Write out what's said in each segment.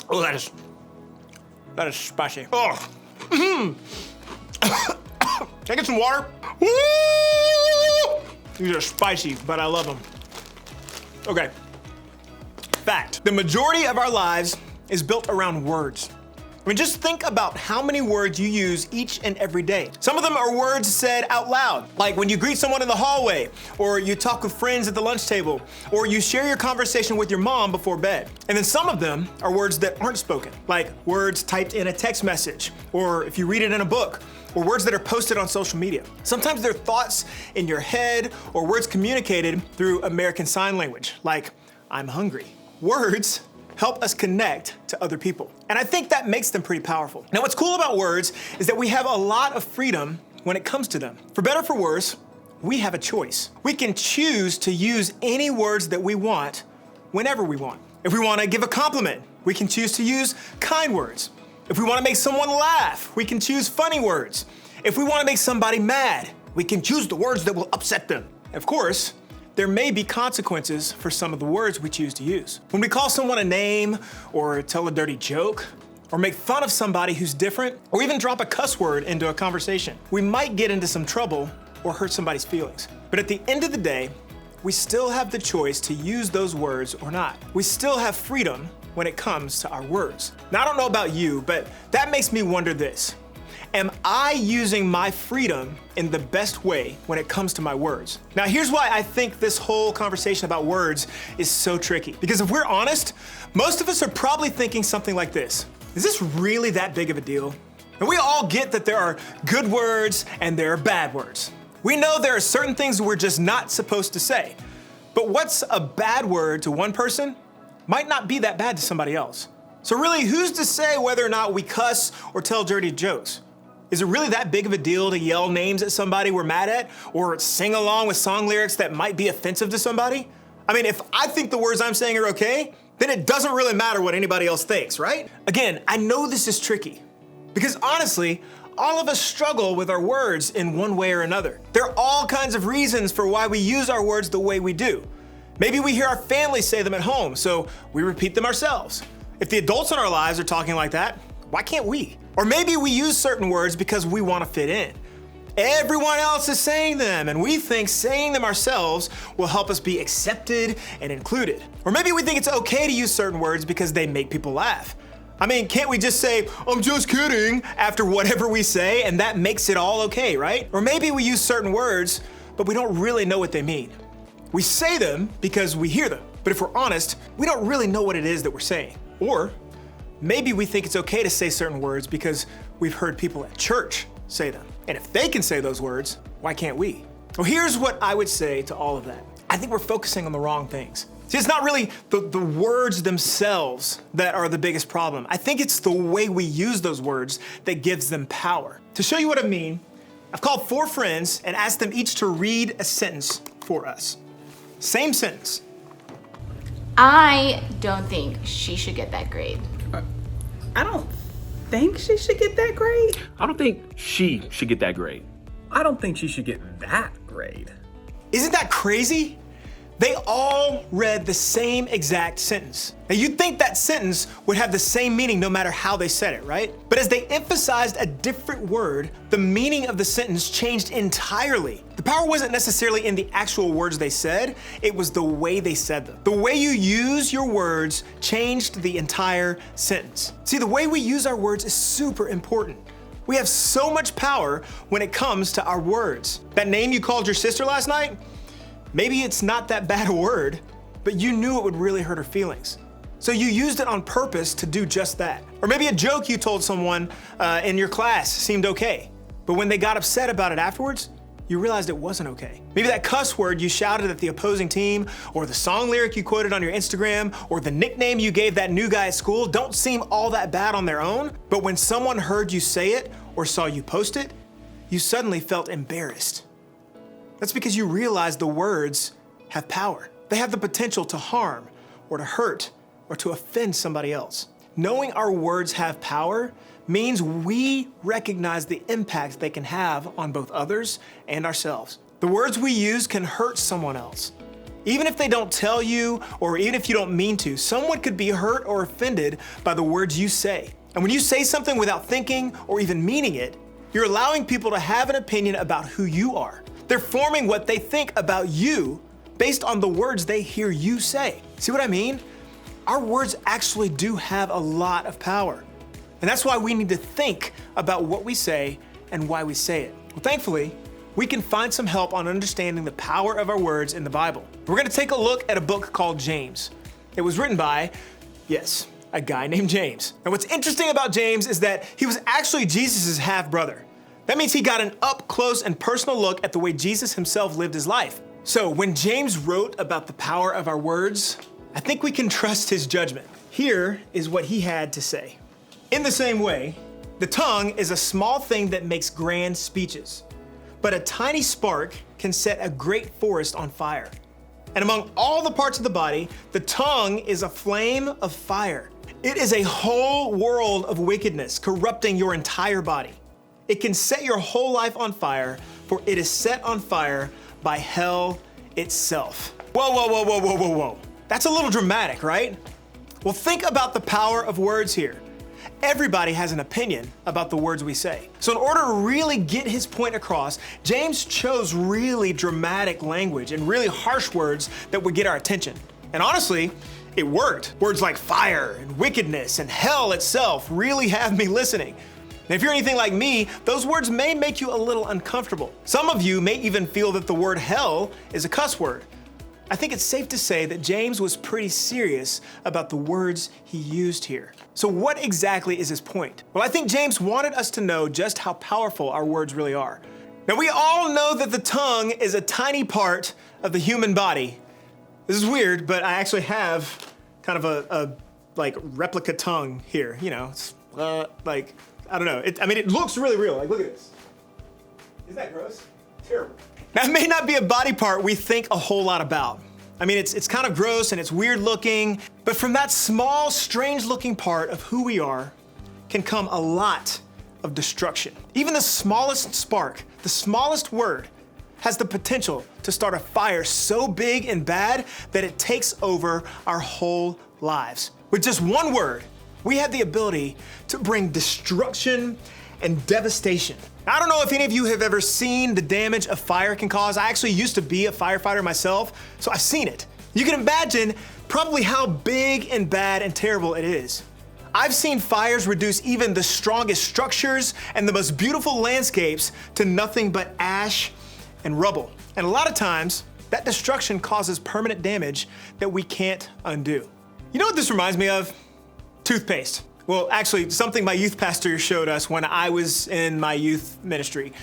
Oh, that is spicy. Oh. Can I get some water? Woo! These are spicy, but I love them. Okay. Fact. The majority of our lives is built around words. I mean, just think about how many words you use each and every day. Some of them are words said out loud, like when you greet someone in the hallway, or you talk with friends at the lunch table, or you share your conversation with your mom before bed. And then some of them are words that aren't spoken, like words typed in a text message, or if you read it in a book, or words that are posted on social media. Sometimes they're thoughts in your head, or words communicated through American Sign Language, like, I'm hungry. Words help us connect to other people. And I think that makes them pretty powerful. Now, what's cool about words is that we have a lot of freedom when it comes to them. For better or for worse, we have a choice. We can choose to use any words that we want whenever we want. If we want to give a compliment, we can choose to use kind words. If we want to make someone laugh, we can choose funny words. If we want to make somebody mad, we can choose the words that will upset them. Of course, there may be consequences for some of the words we choose to use. When we call someone a name, or tell a dirty joke, or make fun of somebody who's different, or even drop a cuss word into a conversation, we might get into some trouble or hurt somebody's feelings. But at the end of the day, we still have the choice to use those words or not. We still have freedom when it comes to our words. Now, I don't know about you, but that makes me wonder this. Am I using my freedom in the best way when it comes to my words? Now, here's why I think this whole conversation about words is so tricky. Because if we're honest, most of us are probably thinking something like this. Is this really that big of a deal? And we all get that there are good words and there are bad words. We know there are certain things we're just not supposed to say. But what's a bad word to one person might not be that bad to somebody else. So really, who's to say whether or not we cuss or tell dirty jokes? Is it really that big of a deal to yell names at somebody we're mad at, or sing along with song lyrics that might be offensive to somebody? I mean, if I think the words I'm saying are okay, then it doesn't really matter what anybody else thinks, right? Again, I know this is tricky, because honestly, all of us struggle with our words in one way or another. There are all kinds of reasons for why we use our words the way we do. Maybe we hear our family say them at home, so we repeat them ourselves. If the adults in our lives are talking like that, why can't we? Or maybe we use certain words because we want to fit in. Everyone else is saying them, and we think saying them ourselves will help us be accepted and included. Or maybe we think it's okay to use certain words because they make people laugh. I mean, can't we just say, I'm just kidding, after whatever we say, and that makes it all okay, right? Or maybe we use certain words, but we don't really know what they mean. We say them because we hear them, but if we're honest, we don't really know what it is that we're saying. Or maybe we think it's okay to say certain words because we've heard people at church say them. And if they can say those words, why can't we? Well, here's what I would say to all of that. I think we're focusing on the wrong things. See, it's not really the words themselves that are the biggest problem. I think it's the way we use those words that gives them power. To show you what I mean, I've called 4 friends and asked them each to read a sentence for us. Same sentence. I don't think she should get that grade. I don't think she should get that grade. I don't think she should get that grade. I don't think she should get that grade. Isn't that crazy? They all read the same exact sentence. Now, you'd think that sentence would have the same meaning no matter how they said it, right? But as they emphasized a different word, the meaning of the sentence changed entirely. The power wasn't necessarily in the actual words they said, it was the way they said them. The way you use your words changed the entire sentence. See, the way we use our words is super important. We have so much power when it comes to our words. That name you called your sister last night? Maybe it's not that bad a word, but you knew it would really hurt her feelings. So you used it on purpose to do just that. Or maybe a joke you told someone in your class seemed okay, but when they got upset about it afterwards, you realized it wasn't okay. Maybe that cuss word you shouted at the opposing team, or the song lyric you quoted on your Instagram, or the nickname you gave that new guy at school don't seem all that bad on their own, but when someone heard you say it or saw you post it, you suddenly felt embarrassed. That's because you realize the words have power. They have the potential to harm or to hurt or to offend somebody else. Knowing our words have power means we recognize the impact they can have on both others and ourselves. The words we use can hurt someone else, Even if they don't tell you, or even if you don't mean to, someone could be hurt or offended by the words you say. And when you say something without thinking or even meaning it, you're allowing people to have an opinion about who you are. They're forming what they think about you based on the words they hear you say. See what I mean? Our words actually do have a lot of power. And that's why we need to think about what we say and why we say it. Well, thankfully, we can find some help on understanding the power of our words in the Bible. We're gonna take a look at a book called James. It was written by, yes, a guy named James. And what's interesting about James is that he was actually Jesus' half-brother. That means he got an up-close and personal look at the way Jesus himself lived his life. So when James wrote about the power of our words, I think we can trust his judgment. Here is what he had to say. In the same way, the tongue is a small thing that makes grand speeches, but a tiny spark can set a great forest on fire. And among all the parts of the body, the tongue is a flame of fire. It is a whole world of wickedness, corrupting your entire body. It can set your whole life on fire, for it is set on fire by hell itself. Whoa, whoa, whoa, whoa, whoa, whoa, whoa. That's a little dramatic, right? Well, think about the power of words here. Everybody has an opinion about the words we say. So in order to really get his point across, James chose really dramatic language and really harsh words that would get our attention. And honestly, it worked. Words like fire and wickedness and hell itself really have me listening. And if you're anything like me, those words may make you a little uncomfortable. Some of you may even feel that the word hell is a cuss word. I think it's safe to say that James was pretty serious about the words he used here. So what exactly is his point? Well, I think James wanted us to know just how powerful our words really are. Now, we all know that the tongue is a tiny part of the human body. This is weird, but I actually have kind of a like replica tongue here. You know, it's like, I don't know. It looks really real. Like, look at this. Isn't that gross? Terrible. Now, it may not be a body part we think a whole lot about. I mean, it's kind of gross and it's weird looking, but from that small, strange looking part of who we are can come a lot of destruction. Even the smallest spark, the smallest word, has the potential to start a fire so big and bad that it takes over our whole lives. With just one word, we have the ability to bring destruction and devastation. I don't know if any of you have ever seen the damage a fire can cause. I actually used to be a firefighter myself, so I've seen it. You can imagine probably how big and bad and terrible it is. I've seen fires reduce even the strongest structures and the most beautiful landscapes to nothing but ash and rubble. And a lot of times, that destruction causes permanent damage that we can't undo. You know what this reminds me of? Toothpaste. Well, actually, something my youth pastor showed us when I was in my youth ministry.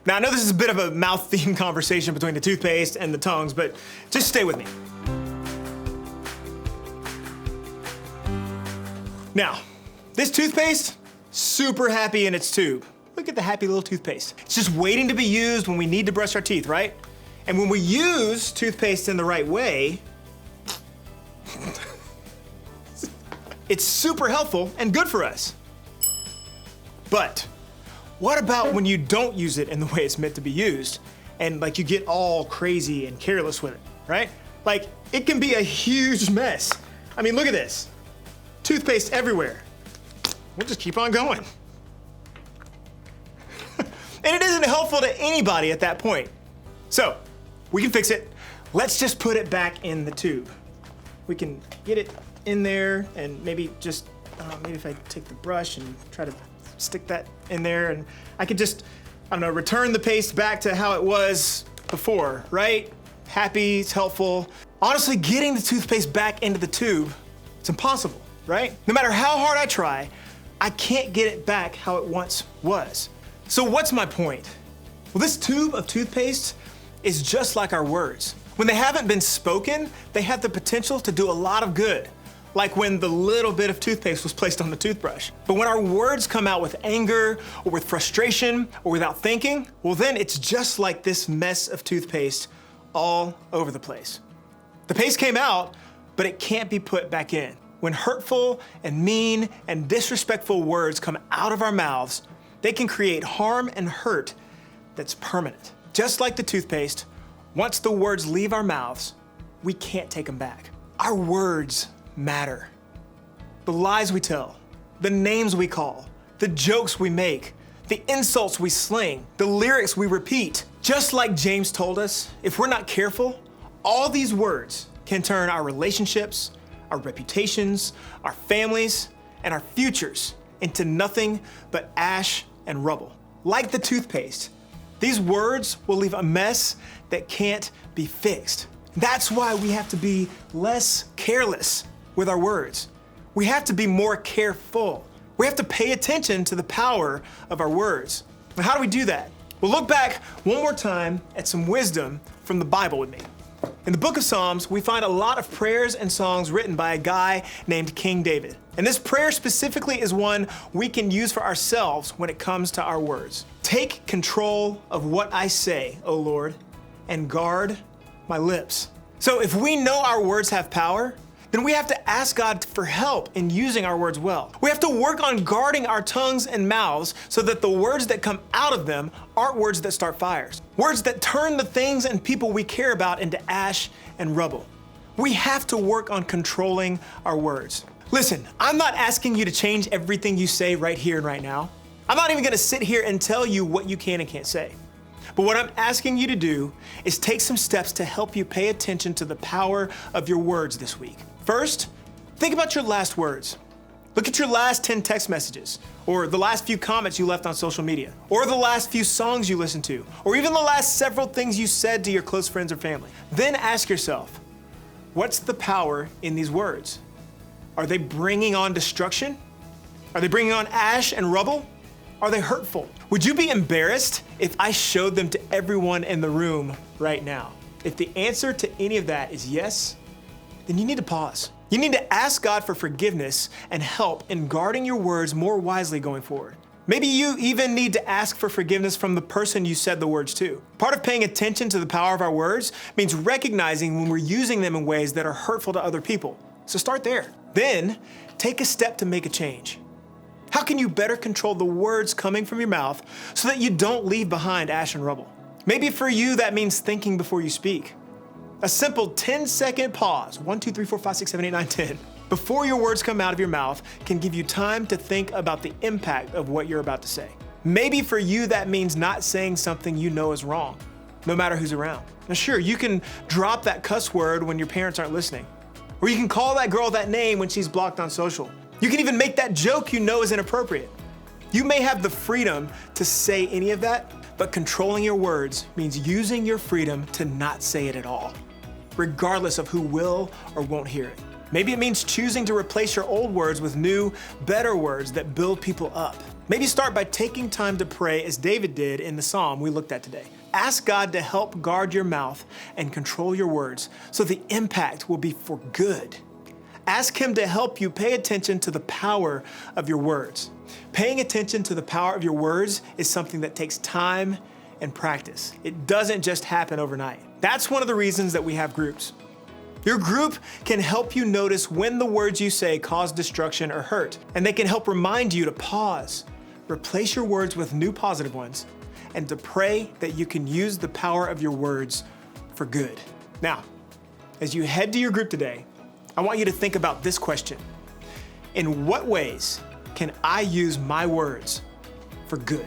Now, I know this is a bit of a mouth-themed conversation between the toothpaste and the tongues, but just stay with me. Now, this toothpaste, super happy in its tube. Look at the happy little toothpaste. It's just waiting to be used when we need to brush our teeth, right? And when we use toothpaste in the right way, it's super helpful and good for us. But what about when you don't use it in the way it's meant to be used and like you get all crazy and careless with it, right? Like it can be a huge mess. I mean, look at this. Toothpaste everywhere. We'll just keep on going. And it isn't helpful to anybody at that point. So we can fix it. Let's just put it back in the tube. We can get it in there and maybe just, maybe if I take the brush and try to stick that in there and I could just, I don't know, return the paste back to how it was before, right? Happy, it's helpful. Honestly, getting the toothpaste back into the tube, it's impossible, right? No matter how hard I try, I can't get it back how it once was. So what's my point? Well, this tube of toothpaste is just like our words. When they haven't been spoken, they have the potential to do a lot of good, like when the little bit of toothpaste was placed on the toothbrush. But when our words come out with anger or with frustration or without thinking, well then it's just like this mess of toothpaste all over the place. The paste came out, but it can't be put back in. When hurtful and mean and disrespectful words come out of our mouths, they can create harm and hurt that's permanent. Just like the toothpaste, once the words leave our mouths, we can't take them back. Our words matter. The lies we tell, the names we call, the jokes we make, the insults we sling, the lyrics we repeat. Just like James told us, if we're not careful, all these words can turn our relationships, our reputations, our families, and our futures into nothing but ash and rubble. Like the toothpaste, these words will leave a mess that can't be fixed. That's why we have to be less careless with our words. We have to be more careful. We have to pay attention to the power of our words. Now, how do we do that? Well, look back one more time at some wisdom from the Bible with me. In the book of Psalms, we find a lot of prayers and songs written by a guy named King David. And this prayer specifically is one we can use for ourselves when it comes to our words. Take control of what I say, O Lord, and guard my lips. So if we know our words have power, then we have to ask God for help in using our words well. We have to work on guarding our tongues and mouths so that the words that come out of them aren't words that start fires. Words that turn the things and people we care about into ash and rubble. We have to work on controlling our words. Listen, I'm not asking you to change everything you say right here and right now. I'm not even gonna sit here and tell you what you can and can't say. But what I'm asking you to do is take some steps to help you pay attention to the power of your words this week. First, think about your last words. Look at your last 10 text messages, or the last few comments you left on social media, or the last few songs you listened to, or even the last several things you said to your close friends or family. Then ask yourself, what's the power in these words? Are they bringing on destruction? Are they bringing on ash and rubble? Are they hurtful? Would you be embarrassed if I showed them to everyone in the room right now? If the answer to any of that is yes, then you need to pause. You need to ask God for forgiveness and help in guarding your words more wisely going forward. Maybe you even need to ask for forgiveness from the person you said the words to. Part of paying attention to the power of our words means recognizing when we're using them in ways that are hurtful to other people. So start there. Then take a step to make a change. How can you better control the words coming from your mouth so that you don't leave behind ash and rubble? Maybe for you, that means thinking before you speak. A simple 10-second pause, 1, 2, 3, 4, 5, 6, 7, 8, 9, 10, before your words come out of your mouth can give you time to think about the impact of what you're about to say. Maybe for you, that means not saying something you know is wrong, no matter who's around. Now sure, you can drop that cuss word when your parents aren't listening, or you can call that girl that name when she's blocked on social. You can even make that joke you know is inappropriate. You may have the freedom to say any of that, but controlling your words means using your freedom to not say it at all, regardless of who will or won't hear it. Maybe it means choosing to replace your old words with new, better words that build people up. Maybe start by taking time to pray as David did in the psalm we looked at today. Ask God to help guard your mouth and control your words so the impact will be for good. Ask Him to help you pay attention to the power of your words. Paying attention to the power of your words is something that takes time and practice. It doesn't just happen overnight. That's one of the reasons that we have groups. Your group can help you notice when the words you say cause destruction or hurt, and they can help remind you to pause, replace your words with new positive ones, and to pray that you can use the power of your words for good. Now, as you head to your group today, I want you to think about this question. In what ways can I use my words for good?